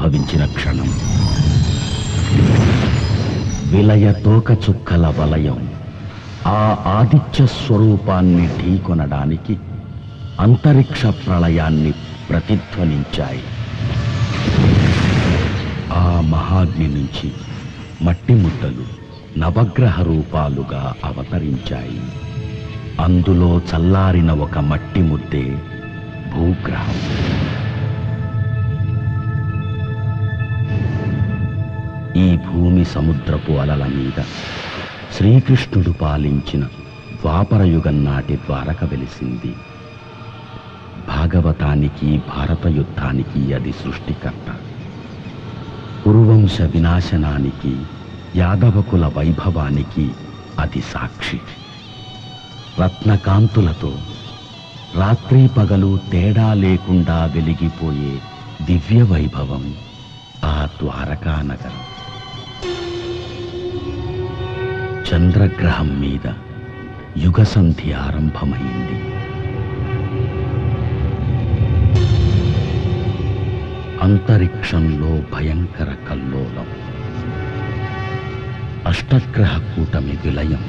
ఆవిర్భవించిన క్షణం. విలయ తోక చుక్కల వలయం ఆ ఆదిత్య స్వరూపాన్ని ఢీకొనడానికి అంతరిక్ష ప్రళయాన్ని ప్రతిధ్వనించాయి. ఆ మహాగ్ని నుంచి మట్టి ముద్దలు నవగ్రహ రూపాలుగా అవతరించాయి. అందులో చల్లారిన ఒక మట్టి ముద్దే భూగ్రహం. ఈ భూమి సముద్రపు అలల మీద శ్రీకృష్ణుడు పాలించిన ద్వాపరయుగం నాటి ద్వారక వెలిసింది. భాగవతానికి భారత యుద్ధానికి అది సృష్టికర్త. కురువంశ వినాశనానికి యాదవకుల వైభవానికి అది సాక్షి. రత్నకాంతులతో రాత్రి పగలు తేడా లేకుండా వెలిగిపోయే దివ్య వైభవం ఆ ద్వారకా నగరం. చంద్రగ్రహం మీద యుగసంధి ఆరంభమైంది. అంతరిక్షంలో భయంకర కల్లోలం. అష్టగ్రహ కూటమి విలయం.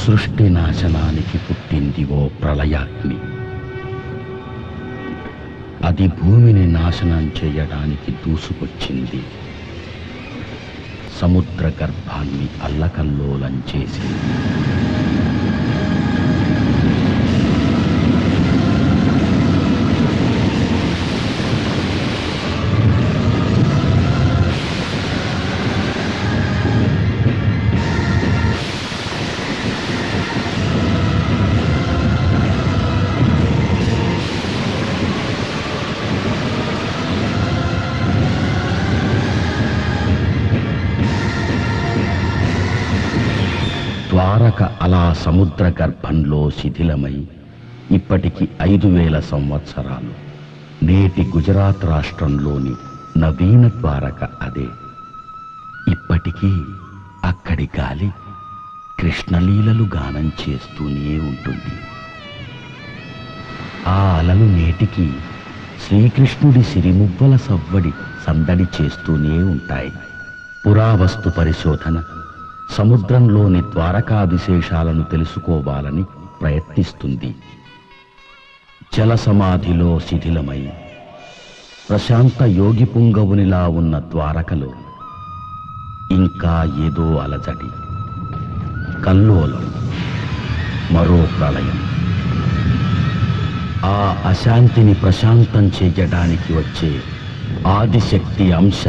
సృష్టి నాశనానికి పుట్టింది ఓ ప్రళయాగ్ని. అది భూమిని నాశనం చేయడానికి దూసుకొచ్చింది. సముద్ర గర్భాన్ని అల్లకల్లోలం చేసింది. ద్వారక అలా సముద్ర గర్భంలో శిథిలమై ఇప్పటికి 5000 సంవత్సరాలు. నేటి గుజరాత్ రాష్ట్రంలోని నవీన ద్వారక అదే. ఇప్పటికీ అక్కడి గాలి కృష్ణలీలలు గానం చేస్తూనే ఉంటుంది. ఆ అలలు నేటికి శ్రీకృష్ణుడి సిరిమువ్వల సవ్వడి సందడి చేస్తూనే ఉంటాయి. పురావస్తు పరిశోధన సముద్రంలోని ద్వారకా విశేషాలను తెలుసుకోవాలని ప్రయత్నిస్తుంది. జల సమాధిలో శిథిలమై ప్రశాంత యోగి పుంగవునిలా ఉన్న ద్వారకలో ఇంకా ఏదో అలజడి, కల్లోలం, మరో ప్రళయం. ఆ అశాంతిని ప్రశాంతం చేయడానికి వచ్చే ఆదిశక్తి అంశ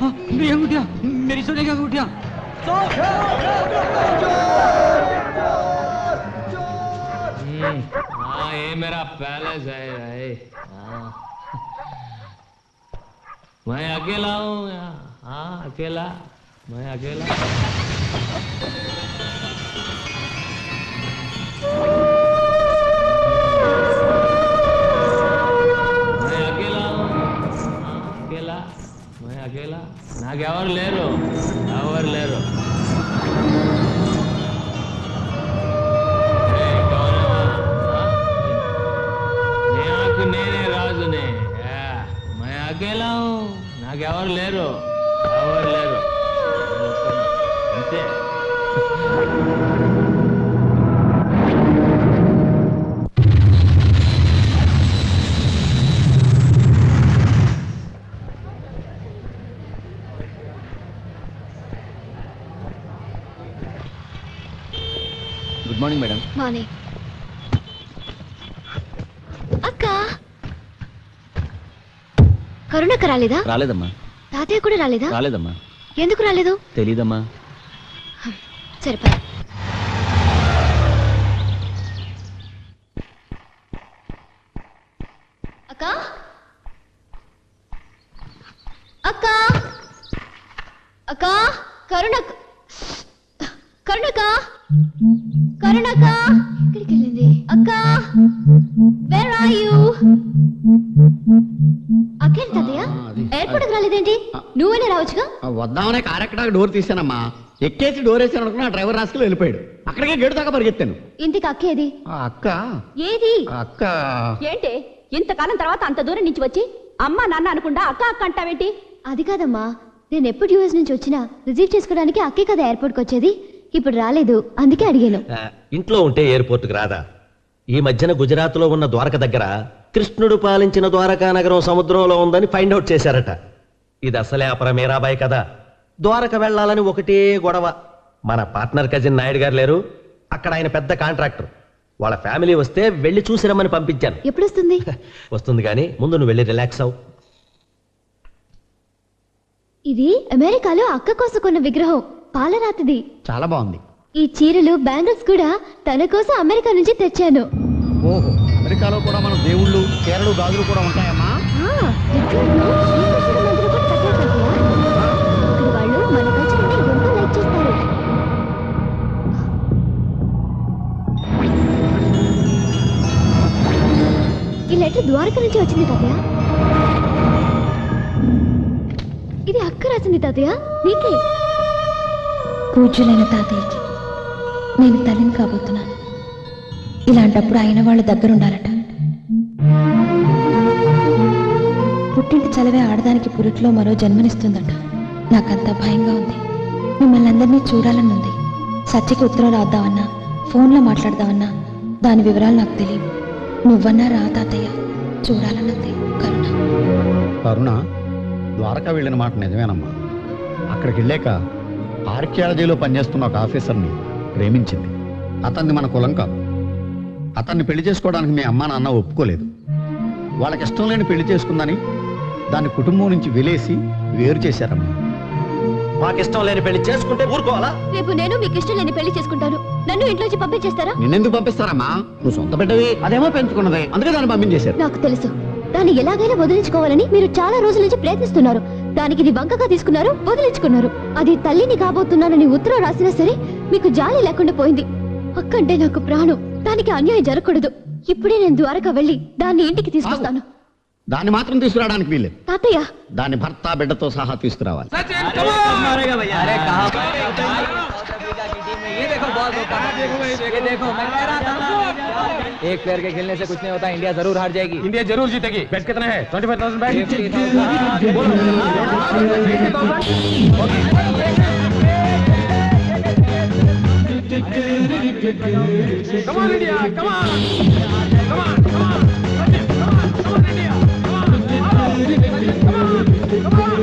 मेरी अंगूठियां, मेरी सोने की अंगूठियां। हाँ ये मेरा पैलेस है भाई। मैं अकेला हूँ यहाँ। हाँ अकेला, मैं अकेला। मैं अकेला हूँ। हाँ अकेला, मैं अकेला। నాకెవరు లేరు, ఎవరు లేరు. నేనే రాజునే. मैं अकेला हूँ, నాకెవరు లేరు, ఎవరు లేరు. అంతే. Good morning madam. మార్నింగ్. అక్క కరుణక్క రాలేదా? రాలేదమ్మా. తాతయ్య కూడా రాలేదా? రాలేదమ్మా. ఎందుకు రాలేదు? తెలీదమ్మా. సరిపా. అక్క అక్క అక్క కరుణక్క కరుణక్క కరుణక్క ఎక్కడికి వెళ్ళింది? అక్క వేర్ ఆర్ యు? అక్కేంటి తాతయ్య ఎయిర్పోర్ట్కి రాలేదేంటి? నువ్వేనే రావచ్చుగా. వద్దామనే కార్ ఎక్కడానికి డోర్ తీసానమ్మా. ఎక్కేసి డోర్ వేసాను అనుకున్నా డ్రైవర్ రాసుకుని వెళ్ళిపోయాడు. అక్కడికే గేటు దాకా పరిగెత్తాను. ఇంటికి అక్కేది? అక్క ఏది? అక్క ఏంటి ఇంతకాలం తర్వాత అంత దూరం నుంచి వచ్చి అమ్మా నాన్న అనుకుండా అక్క అక్క అంటావేంటి? అది కాదమ్మా, నేను ఎప్పుడు యూఎస్ నుంచి వచ్చినా రిసీవ్ చేసుకోవడానికి అక్కే కదా ఎయిర్పోర్ట్కి వచ్చేది. ఇప్పుడు రాలేదు, అందుకే అడిగాను. ఇంట్లో ఉంటే ఎయిర్పోర్ట్కి రాదా? ఈ మధ్యన గుజరాత్లో ఉన్న ద్వారక దగ్గర కృష్ణుడు పాలించిన ద్వారకా నగరం సముద్రంలో ఉందని ఫైండ్ అవుట్ చేశారట. ఇది అసలే అపర మీరాబాయి కదా. ద్వారక వెళ్ళాలని ఒకటే గొడవ. మన పార్ట్నర్ కజిన్ నాయుడు గారు లేరు, అక్కడ ఆయన పెద్ద కాంట్రాక్టర్. వాళ్ళ ఫ్యామిలీ వస్తే వెళ్ళి చూసి రమ్మని పంపించాను. ఎప్పుడు వస్తుంది? వస్తుంది కానీ ముందు నువ్వు వెళ్ళి రిలాక్స్ అవు. ఇది అమెరికాలో అక్క కోసం కొన్న విగ్రహం, పాలరాతిది. చాలా బాగుంది. ఈ చీరలు బ్యాంగిల్స్ కూడా తన కోసం అమెరికా నుంచి తెచ్చాను. ఓహో, అమెరికాలో కూడా మన దేవుళ్ళు చీరలు గాజులు కూడా ఉంటాయమ్మా. రిచ్మోండ్లో శ్రీకృష్ణుడి మందిరం కూడా కట్టారు తాతయ్య. అక్కడ వాళ్ళు మన కల్చర్ని ఎంతో లైక్ చేస్తారు. ఈ లెటర్ ద్వారక నుంచి వచ్చింది తాతయ్య. ఇది అక్క రాసింది తాతయ్య, నీకే. పూజ్యులైన తాతయ్యకి నేను తల్లిని కాబోతున్నాను. ఇలాంటప్పుడు అయిన వాళ్ళ దగ్గర ఉండాలట. పుట్టింటి చలవే ఆడదానికి పురిట్లో మరో జన్మనిస్తుందట. నాకంతా భయంగా ఉంది. మిమ్మల్ని అందరినీ చూడాలని ఉంది. సత్యకి ఉత్తరం రాద్దామన్నా, ఫోన్లో మాట్లాడదామన్నా దాని వివరాలు నాకు తెలియవు. నువ్వన్నా రా తాతయ్య, చూడాలన్నది కరుణ. కరుణ ద్వారకా వెళ్ళిన మాట నిజమేనమ్మా. అక్కడికి వెళ్ళాక ఆర్కియాలజీలో పనిచేస్తున్న ఒక ఆఫీసర్ని ప్రేమించింది. అతన్ని మన కులం కాదు. అతన్ని పెళ్లి చేసుకోవడానికి మీ అమ్మా నాన్న ఒప్పుకోలేదు. వాళ్ళకి ఇష్టం లేని పెళ్లి చేసుకుందని దాని కుటుంబం నుంచి వెలేసి వేరు చేశారమ్మా. మాకిష్టం లేని పెళ్లి చేసుకుంటే ఊరుకోవాలా? రేపు నేను మీకు ఇష్టం లేని పెళ్లి చేసుకుంటాను. నన్ను ఇంట్లోంచి పంపించేస్తారా? నిన్నెందుకు పంపిస్తారమ్మా? నువ్వు సొంత బిడ్డవి, అదేమో పెంచుకున్నదే, అందుకే దాన్ని పంపించేశారు. నాకు తెలుసు, దాన్ని ఎలాగైనా వదిలించుకోవాలని మీరు చాలా రోజుల నుంచి ప్రయత్నిస్తున్నారు. దానికి ఇది వంకగా తీసుకున్నారు, వదిలించుకున్నారు. అది తల్లిని కాబోతున్నానని ఉత్తరం రాసినా సరే మీకు జాలి లేకుండా పోయింది. అక్కంటే నాకు ప్రాణం. దానికి అన్యాయం జరగకూడదు. ఇప్పుడే నేను ద్వారకా వెళ్ళి దాన్ని ఇంటికి తీసుకొస్తాను. దాన్ని మాత్రం తీసుకురావడానికి వీల్లేదు. తాతయ్య, దాని భర్త బిడ్డతో సహా తీసుకురావాలి. एक प्लेयर के खेलने से कुछ नहीं होता. इंडिया जरूर हार जाएगी. इंडिया जरूर जीतेगी. बेट कितना है? 25,000 बेट. Come on India, come on, come on, come on, come on India, come on,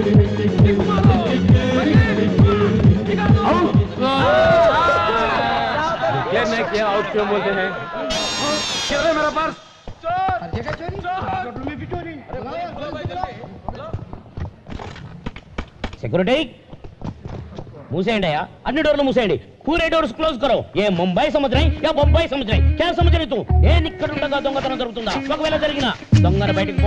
नहीं किया आउट क्यों बोलते हैं? मेरा पर्स सिक्योरिटी मूसेंडी अन्नी डोर मूसेंडी पूरे डोर्स क्लोज करो ये मुंबई समझ रही या बొంబాయి समझ रही क्या समझ रही तू దొంగతనం జరుగుతుందా ఒకవేళ జరిగినా దొంగను బయటికి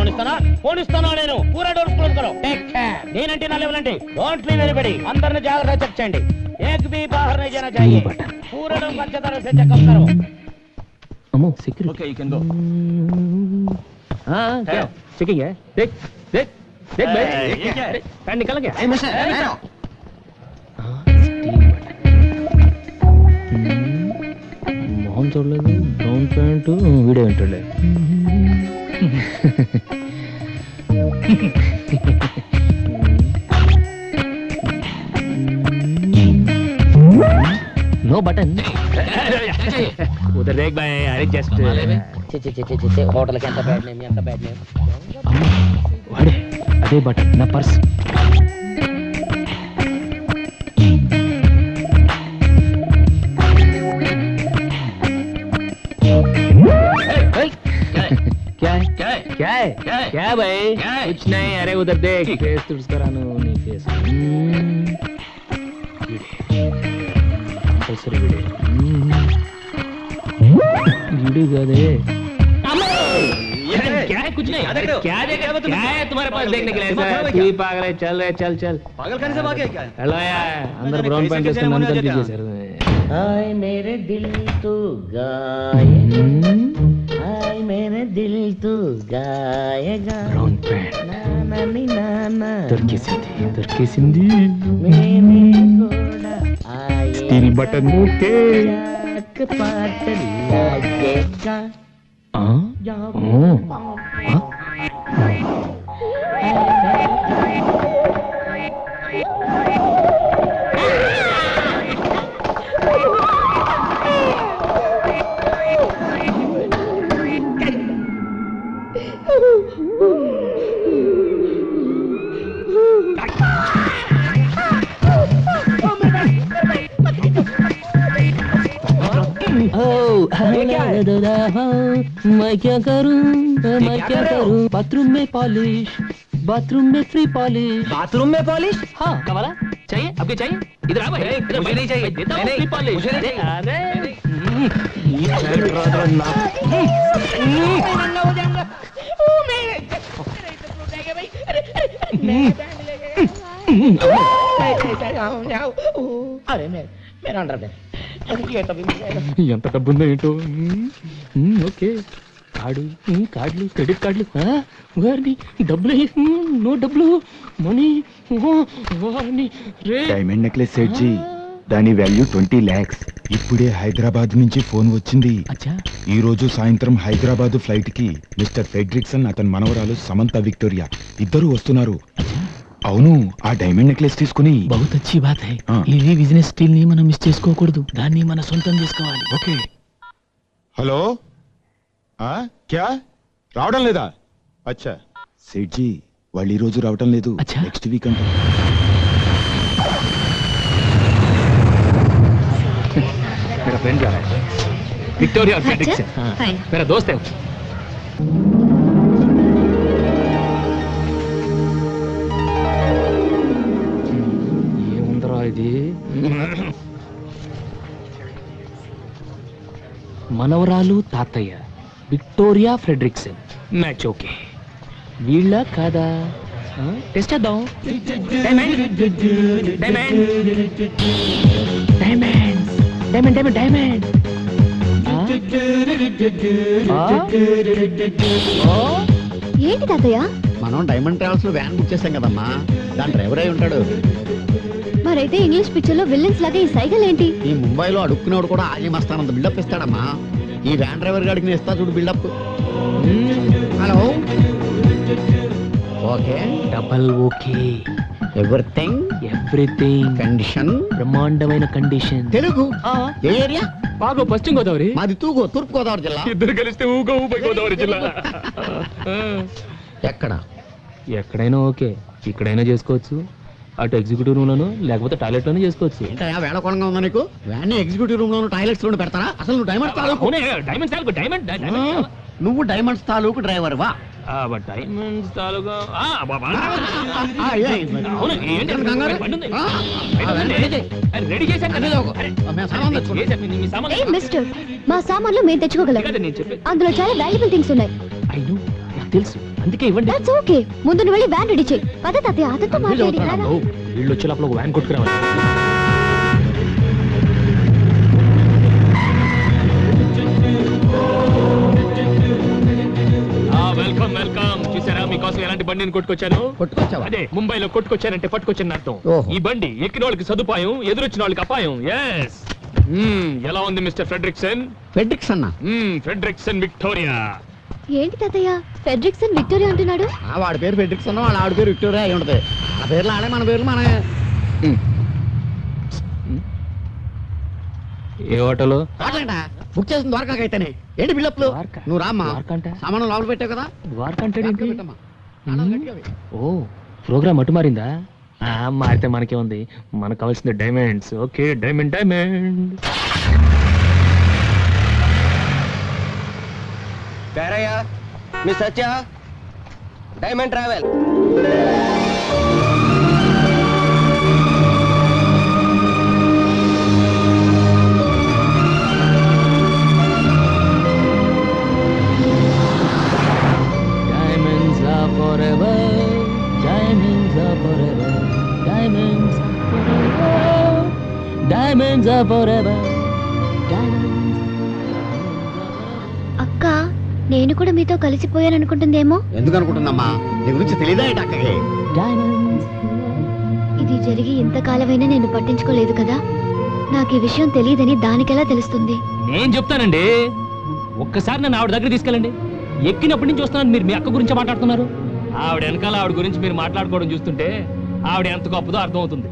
పోనిస్తానా నేను पूरा डोर्स क्लोज करो टेक केयर నేనంటే నా లెవెల్ అంటే डोंट लीव एनीबॉडी అందరిని జాగ్రత్తగా చెక్ చేయండి एक भी बाहर नहीं जाना चाहिए पूरे लोग अच्छे तरह से चेकअप करो अमो security okay you can go हां क्या चेकिंग है देख देख देख भाई ये क्या है पैन निकल गया ए मिस्टर मोहन చూడలేదు బ్రౌన్ ప్యాంట్ వీడియో వింటలే नो बटन उधर देख भाई अरे जस्ट होटल के बैड नेम वाड़े अदे बटन ना पर्स क्या है क्या है क्या है क्या है भाई कुछ नहीं अरे उधर देख फेस तुझ करानो नहीं फेस कंपल्सरी वीडियो गदे क्या है कुछ नहीं क्या देख रहे हो क्या है तुम्हारे पास देखने के लिए ऐसा तू ही पागल है चल रहे चल चल पागल खाने से भाग गया क्या है? हेलो यार अंदर ब्राउन पैंट के मन कर दीजिए सर हाय मेरे दिल तू गाए हाय मेरे दिल तू गाएगा ब्राउन पैंट नाना दरके सिंधी स्टील बटन ओके पाट लागेगा मैं क्या करूं बाथरूम में पॉलिश बाथरूम में फ्री पॉलिश बाथरूम में पॉलिश हाँ कमाला चाहिए आपके चाहिए इधर आ भाई मुझे नहीं चाहिए देता हूँ फ्री पॉलिश मुझे नहीं चाहिए अरे अरे मेरा अंडर ఎంత డబ్బు ఉందో ఏంటో ఓకే కార్డులు క్రెడిట్ కార్డులు వారిని డబ్బులు నో డబ్బులు మనీ డైమండ్ నెక్లెస్ సెట్ జీ దాని వాల్యూ 20 lakhs ఇప్పుడే హైదరాబాద్ నుంచి ఫోన్ వచ్చింది ఈ రోజు సాయంత్రం హైదరాబాద్ ఫ్లైట్ కి మిస్టర్ ఫెడ్రిక్సన్ అతని మనవరాలు సమంత విక్టోరియా ఇద్దరు వస్తున్నారు అవును ఆ డైమండ్ నెక్లెస్ తీసుకుని బహుత్ అచ్చి బాత్ హై ఈ బిజినెస్ స్టిల్ ని మనం మిస్ చేసుకోకూడదు దాన్ని మన సొంతం చేసుకోవాలి ఓకే హలో క్యా రావడం లేదా అచ్చా సేట్ జీ వాళ్ళు ఈ రోజు రావడం లేదు నెక్స్ట్ వీక్ అంట मेरा फ्रेंड जा रहा है विक्टोरिया फ्रेडरिक्सन मेरा दोस्त है ये ఉందరా ఇది మనవరాలు తాతయ్య విక్టోరియా ఫ్రెడరిక్సన్ మ్యాచ్ ఓకే వీళ్ళ కాదా టెస్ట్ చేద్దాం diamond diamond diamond diamond diamond diamond ఏంటి తాతయ్య మనం డైమండ్ ట్రావెల్స్ లో వ్యాన్ బుక్ చేసాం కదమ్మా దాని డ్రైవర్ అయి ఉంటాడు మరైతే ఇంగ్లీష్ పిక్చర్ లో విల్లన్స్ లాగా ఈ సైకిల్ ఏంటి ఈ ముంబైలో అడుక్కునేవాడు కూడా ఆలీ మస్తానంత బిల్డప్ ఇస్తాడమ్మా ఈ వ్యాన్ డ్రైవర్ గాడికి నేను ఇస్తా చూడు buildup hello okay double okay everything everything condition బ్రహ్మాండమైన కండిషన్ తెలుగు ఏ ఏరియా బాగా పశ్చిమ గోదావరి మాది తూగో తూర్పు గోదావరి జిల్లా ఇద్దరు కలిస్తే ఊగో ఊపై గోదావరి జిల్లా ఎక్కడ ఎక్కడైనా ఓకే ఇక్కడైనా చేసుకోవచ్చు అటు ఎగ్జిక్యూటివ్ రూమ్ లోను లేకపోతే టాయిలెట్ లోనే చేసుకోవచ్చు ఏంటయ్యా వేళకోళంగా ఉందా నీకు వ్యాన్ ఎగ్జిక్యూటివ్ రూమ్ లోను టాయిలెట్స్ లోను పెడతారా అసలు నువ్వు డైమండ్స్ తాలూకు డైమండ్ తాలూకు డైమండ్ నువ్వు డైమండ్స్ తాలూకు డ్రైవర్ వా డైమండ్స్ తాలూకా రెడీ మిస్టర్ మా సామాన్లు మేము తెచ్చుకోగలం అందులో చాలా వాల్యుబుల్ థింగ్స్ ఉన్నాయి తెలుసు అందుకే ఇవ్వండి దట్స్ ఓకే ముందు నువ్వు వెళ్ళి వ్యాన్ రెడీ చేయి పద తాతయ్య అతనితో మాట్లాడి వీళ్ళు వచ్చే లోపల ఒక వ్యాన్ కొట్టుకురావాలి వెల్కమ్ వెల్కమ్ చూసారా మీకోసం ఎలాంటి బండిని కొట్టుకొచ్చాను అదే ముంబైలో కొట్టుకొచ్చానంటే పట్టుకొచ్చాను అర్థం ఈ బండి ఎక్కిన వాళ్ళకి సదుపాయం ఎదురొచ్చిన వాళ్ళకి అపాయం ఎస్ ఎలా ఉంది మిస్టర్ ఫ్రెడ్రిక్సన్ ఫ్రెడ్రిక్సన్ విక్టోరియా ఏంటి తాతయ్య ఫెడ్రిక్సన్ విక్టోరియా అంటున్నాడు వాడి పేరు ఫెడ్రిక్సన్ వాళ్ళ ఆవిడ పేరు విక్టోరియా అయి ఉంటది ఆ పేర్లు ఆడే మన పేర్లు మన ఏ హోటల్ బుక్ చేసిన ద్వారకాకైతేనే ఏంటి బిల్డప్లు నువ్వు రామ్మా సామాను లోపల పెట్టావు కదా ఓ ప్రోగ్రామ్ అటు మారిందా మారితే మనకే ఉంది మనకు కావాల్సింది diamonds okay diamond diamond miss Satya diamond travel Diamonds are forever. అక్క నేను కూడా మీతో కలిసిపోయాను అనుకుంటుందేమో ఎందుకు అనుకుంటుందమ్మా నీ గురించి తెలియదా అక్కకి ఇది జరిగి ఇంతకాలమైనా నేను పట్టించుకోలేదు కదా నాకు ఈ విషయం తెలియదని దానికెలా తెలుస్తుంది నేను చెప్తానండి ఒక్కసారి నన్ను ఆవిడ దగ్గర తీసుకెళ్ళండి ఎక్కినప్పటి నుంచి చూస్తున్నాను మీరు మీ అక్క గురించి మాట్లాడుతున్నారు ఆవిడ వెనకాల ఆవిడ గురించి మీరు మాట్లాడుకోవడం చూస్తుంటే ఆవిడ ఎంత గొప్పదో అర్థమవుతుంది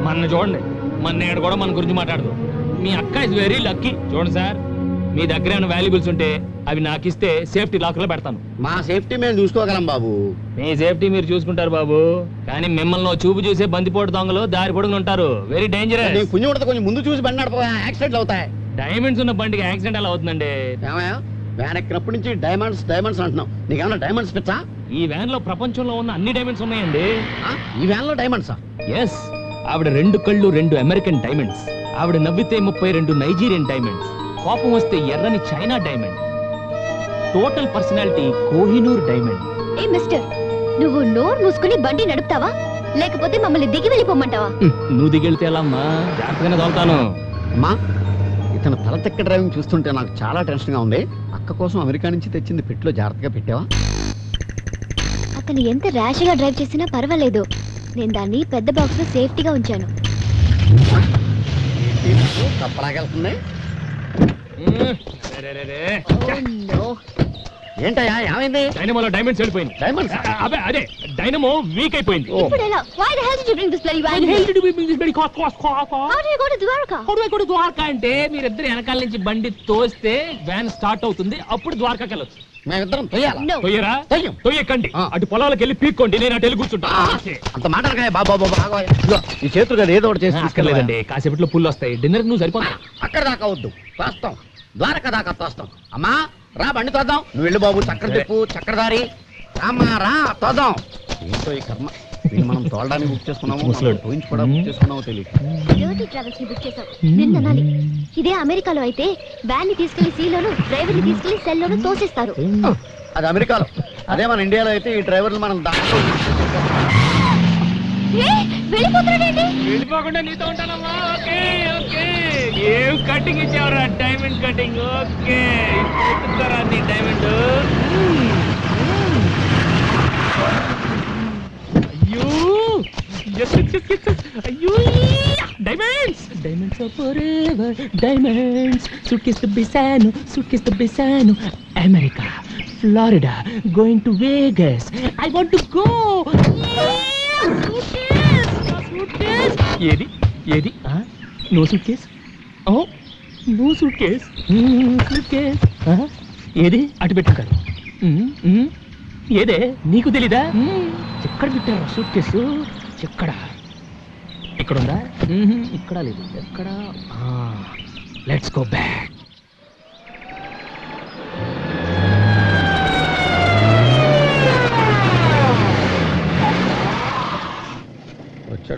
మన చూడండి మన నేడు కూడా మన గురించి మాట్లాడదు మీ అక్క ఇస్ వెరీ లక్కీ చూడండి సార్ మీ దగ్గర ఏమైనా వాల్యుబుల్స్ ఉంటే అవి నాకు ఇస్తే సేఫ్టీ లాక్ లో పెడతాను మా సేఫ్టీ మేము చూసుకోగలం బాబు మీ సేఫ్టీ మీరు చూసుకుంటారు బాబు కానీ మిమ్మల్ని చూపు చూసే బందిపోటు దొంగలు దారి పొడుగులు ఉంటారు వెరీ డేంజరస్ కొంచెం ముందు చూసి బండి నడిపోయా యాక్సిడెంట్లు అవుతాయి డైమండ్స్ ఉన్న బండికి యాక్సిడెంట్ ఎలా అవుతుందండి వ్యాన్ ఎక్కినప్పటి నుంచి డైమండ్స్ డైమండ్స్ అంటున్నావు నీకేమన్నా డైమండ్స్ పిచ్చా ఈ వ్యాన్ లో ప్రపంచంలో ఉన్న అన్ని డైమండ్స్ ఉన్నాయండి ఈ వ్యాన్ లో డైమండ్సా ఎస్ ఆవిడ 2 కళ్ళు 2 అమెరికన్ డైమండ్స్ ఆవిడ నవ్వితే 32 నైజీరియన్ డైమండ్స్ కోపం వస్తే ఎర్రని China diamond total personality Kohinoor diamond ఏ మిస్టర్ నువ్వు నోరు మూసుకుని బండి నడుపుతావా లేకపోతే మమ్మల్ని దిగి వెళ్ళిపోమంటావా నువ్వు దిగెళ్తే ఎలా అమ్మా జాగ్రత్తగానే తోలుతాను అమ్మా ఇతను తల తెక్క డ్రైవింగ్ చూస్తుంటే నాకు చాలా టెన్షన్ గా ఉంది అక్క కోసం అమెరికా నుంచి తెచ్చింది పెట్టులో జాగ్రత్తగా పెట్టావా అతను ఎంత ర్యాష్ గా డ్రైవ్ చేసినా పర్వాలేదు నేను దాన్ని పెద్ద బాక్స్ లో సేఫ్టీగా ఉంచాను తప్పలాగెళ్తుంది ఏంటయ్యా ఏమైంది డైనమోలో డైమండ్స్ వెళ్ళిపోయింది డైమండ్స్ అదే డైనమో వీక్ అయిపోయింది ఇప్పుడు ఎలా why the hell did you bring this bloody van How did you bring this bloody car? how did you go to Dwarka How do I go to Dwarka అంటే మీరిద్దరు వెనకాల నుంచి బండి తోస్తే వ్యాన్ స్టార్ట్ అవుతుంది అప్పుడు ద్వారకాకి వెళ్ళొచ్చు మేమిద్దరం తొయ్యాలా తొయ్యరా తొయ్యకండి అటు పొలాలకు వెళ్ళి పీక్కోండి నేను అటు వెళ్ళి కూర్చుంటా అంత మాటలకాయ బాబా ఈ చేతులు కదా ఏదో ఒకటి చేసి తీసుకెళ్ళలేదండి కాసేపట్లో పుల్లు వస్తాయి డిన్నర్ నువ్వు సరిపోతా అక్కడ దాకా వద్దు తోస్తాం ద్వారకా దాకా తోస్తాం అమ్మా రా బండి తోద్దాం నువ్వు వెళ్ళు బాబు చక్కెర తిప్పు చక్కెరదారి అమ్మా రా తోద్దాం ఏంటో ఈ కర్మ మనం తోలడానికి బుక్ చేసుకున్నాము టూయించి కూడా బుక్ చేసుకున్నామో తెలియదు డర్టీ ట్రావెల్స్ ని బుక్ చేసాం నిన్న అనాలి ఇదే అమెరికాలో అయితే వ్యాన్ ని తీసుకెళ్లి సీలోను డ్రైవర్ ని తీసుకెళ్లి సెల్ లోను తోసేస్తారు అది అమెరికాలో అదే మన ఇండియాలో అయితే ఈ డ్రైవర్లు మనం దాంట్లో వెళ్ళిపోకుండా నీతో ఉంటానమ్మా ఓకే ఓకే ఏం కటింగ్ ఇచ్చావురా డైమండ్ కటింగ్ ఓకే ఇప్పుడు నీ డైమండ్ అయ్యో అయ్యో డైమండ్స్ ఫోరెవర్ డైమండ్స్ సూట్కేస్ తో బిసాను America Florida going to Vegas I want to go ఏది no suitcase oh no suitcase ఏది అటు పెట్టుకుంటారు ఏదే నీకు తెలీదా ఎక్కడ పెట్టారు సూట్ కేసు ఇక్కడ ఉందా ఇక్కడ లేదు ఎక్కడ లెట్స్ గో బ్యాక్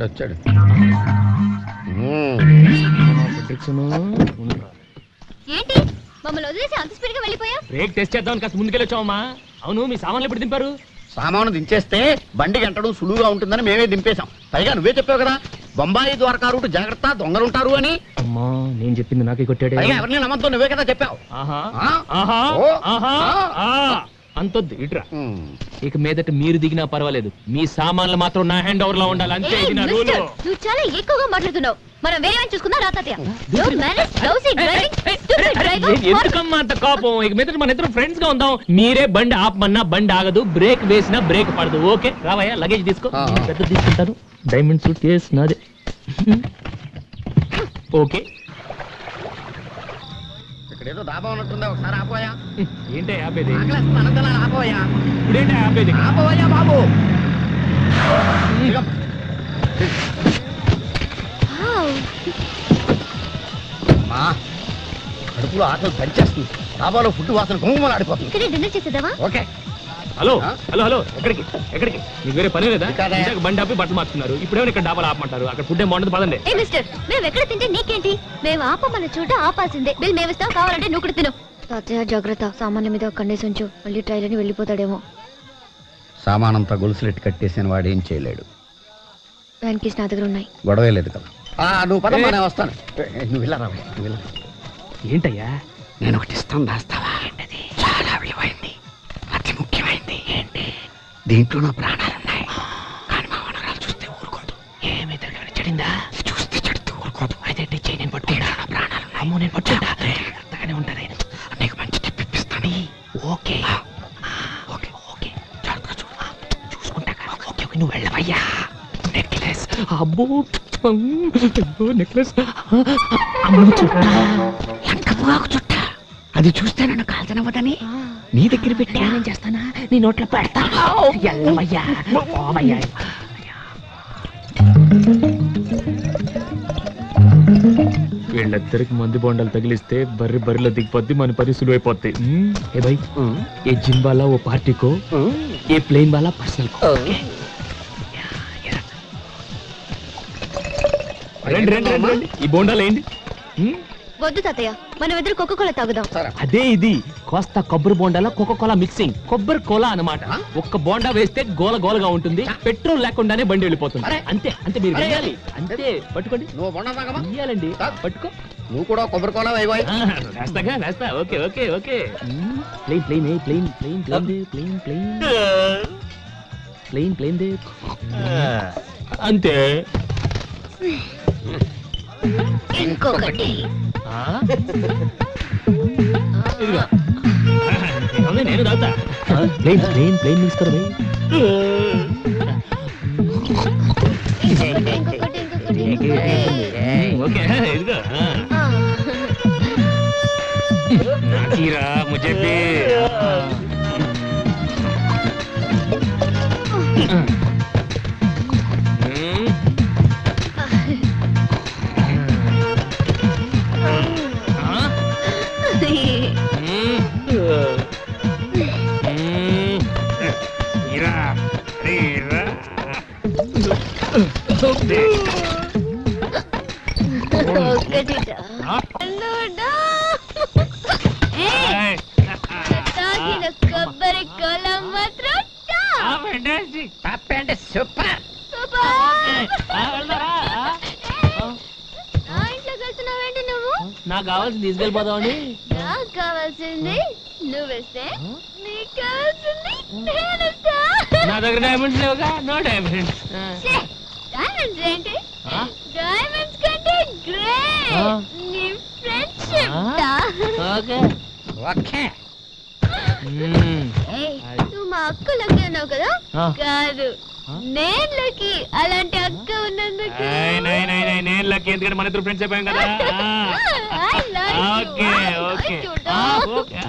వచ్చాడు. ఏంటి మమ్మల్ని వదిలేసి అంత స్పీడ్ గా వెళ్ళిపోయా? బ్రేక్ టెస్ట్ చేద్దామని కాస్త ముందుకెళ్ళొచ్చావమ్మా. అవును, మీ సామాన్లు ఎప్పుడు దింపారు? సామాను దించేస్తే బండి గంటడం సులువుగా ఉంటుందని మేమే దింపేశాం. పైగా నువ్వే చెప్పావు కదా బొంబాయి ద్వారకా రూట్ జాగ్రత్త, దొంగలుంటారు అని. అమ్మా, నేను చెప్పింది నాకే కొట్టాడే. పైగా ఎవరిని నమ్మద్దు, నువ్వే కదా చెప్పావు. ఆహా ఆ? ఆహా ఓ, ఆహా ఆ. అంతొద్దు ఇట్రా. ఇక మీదట మీరు దిగినా పర్వాలేదు, మీ సామాన్లు మాత్రం నా హ్యాండ్ ఓవర్ లో ఉండాలి, అంతే. ఏయ్, ఇది నా రూలు. మిస్టర్, నువ్వు చాలా ఎక్కువగా మాట్లాడుతున్నావు. మనం వేరే వాడిని చూసుకుందాం రా తాతయ్య. Don't manage lousy driving, stupid driver. ఎందుకమ్మా అంత కోపం? ఇక మీద మన ఇద్దరం ఫ్రెండ్స్ గా ఉందాం. మీరే బండి ఆపమన్నా బండి ఆగదు, బ్రేక్ వేసినా బ్రేక్ పడదు. ఓకే రావయ్యా, లగేజ్ తీసుకో. పెద్ద తీసుకుంటాను. డైమండ్ సూట్ కేస్ నాదే. ఓకే. ఇక్కడేదో దాబా ఉన్నట్టుందా, ఒకసారి ఆపోయా. ఏంటే ఆపేది? ఆపోయా, ఇప్పుడేంటే ఆపేది? ఆపోయా బాబు. అమ్మా, కడుపులో ఆకలి పనిచేస్తుంది. డాబాలో ఫుడ్ వాసన గుమ్మలు ఆడిపోతుంది. ఇక్కడే డిన్నర్ చేసేద్దామా? ఓకే. హలో హలో హలో, ఎక్కడికి ఎక్కడికి? మీకు వేరే పని లేదా? కాదా? ఇందాక బండి ఆపి బట్టలు మార్చుకున్నారు, ఇప్పుడేమో ఇక్కడ డాబాలు ఆపమంటారు. అక్కడ ఫుడ్ ఏం బాగుంటుంది, పదండి. ఏ మిస్టర్, మేము ఎక్కడ తింటే నీకేంటి? మేము ఆపమన్న చోట ఆపాల్సిందే. బిల్ మేము ఇస్తాం, కావాలంటే నువ్వు కూడా తిను. తాతయ్య జాగ్రత్త, సామాన్ల మీద కండేసి ఉంచు, మళ్ళీ ట్రైల్ అని వెళ్ళిపోతాడేమో. సామానంతా గొలుసులెట్టి కట్టేసిన వాడు ఏం చేయలేడు. వ్యాన్ కీస్ నా దగ్గర ఉన్నాయి. గొడవే లేదు కదా. నువ్వు పదమ్మా, నేను వస్తాను. నువ్వు వెళ్ళరా, నువ్వు వెళ్ళరా. ఏంటయ్యా? నేను ఒకటి ఇస్తాను, దాస్తావా? చాలా విలువైంది, అతి ముఖ్యమైంది. ఏంటి? దీంట్లో నా ప్రాణాలున్నాయి. కానీ మా వనరాలు చూస్తే ఊరుకోదు. ఏమి చెడిందా? చూస్తే చెడితే ఊరుకోదు. అయితే చెయ్యి, నేను పట్టుకుంటా. నా ప్రాణాలు అమ్మో, నేను పట్టుకుంటా. అంతగానే ఉంటారే. నీకు మంచి టిప్ ఇప్పిస్తాను. ఓకే ఓకే ఓకే, జాగ్రత్తగా చూడు. చూసుకుంటా. ఓకే ఓకే, నువ్వు వెళ్ళవయ్యా. నెక్లెస్. అబ్బో నెక్లెస్. చుట్ట అది చూస్తే నన్ను కాల్చనవ్వదని నీ దగ్గర పెట్టి ఏం చేస్తానా, నీ నోట్లో పెడతా. ఎల్లవయ్యా, ఓవయ్యా. వీళ్ళిద్దరికి మంది బొండాలు తగిలిస్తే బర్రెలో దిగిపోద్ది, మన పని సులువైపోద్ది. ఏ భాయ్, ఏ జిమ్ వాలా ఓ పార్టీ కో, ఏ ప్లేన్ వాలా పర్సనల్ కో. రండి రండి రండి రండి, ఈ బోండాలు ఏంటి? వద్దు తాతయ్య, మనం ఇద్దరు కోకోకోలా తాగుదాం. అదే ఇది కోస్తా కొబ్బరి బోండాలో కోకోకోలా మిక్సింగ్. కొబ్బరి కోలా అన్నమాట. ఒక్క బోండా వేస్తే గోల గోలగా ఉంటుంది, పెట్రోల్ లేకుండానే బండి వెళ్ళిపోతుంది. అంతే అంతే, మీరు వేయాలి అంతే. పట్టుకోండి. నువ్వు బొండా తాగమా? వేయాలండి, పట్టుకో. నువ్వు కూడా కొబ్బరి కోలా వేయబోయ్. వేస్తాగా, వేస్తా. Okay okay okay. Plain plain plain plain plain plain plain plain plain దే. అంతే. ఇంకొకటి. ఇదిగో నేను తాగుతా. ప్లేన్ ప్లేన్ ప్లేన్ తీసుకోరు. ఓకే ఇదిగో. నాకీరా ముझे भी. కొబ్బరి కోలా మాత్రం సూపర్. ఇంట్లోకి వెళ్తున్నావేంటి నువ్వు? నాకు కావాల్సింది తీసుకెళ్ళిపోదామని. నాకు కావాల్సింది నువ్వేస్తే, నీకు కావాల్సింది నేనేస్తా. నా దగ్గర డైమండ్స్ లేవుగా. No diamonds. డైమండ్స్ ఏంటి? డైమండ్స్ కంటే గ్రేట్ నీ ఫ్రెండ్షిప్. Okay okay. నువ్వు మా అక్క లక్కి అన్నావు కదా? కాదు, నేను లక్కి. అలాంటి అక్క ఉన్నందుకు. నేను లక్కీ, ఎందుకంటే మన ఇద్దరు ఫ్రెండ్స్ అయిపోయాం కదా. I like you. Okay okay okay.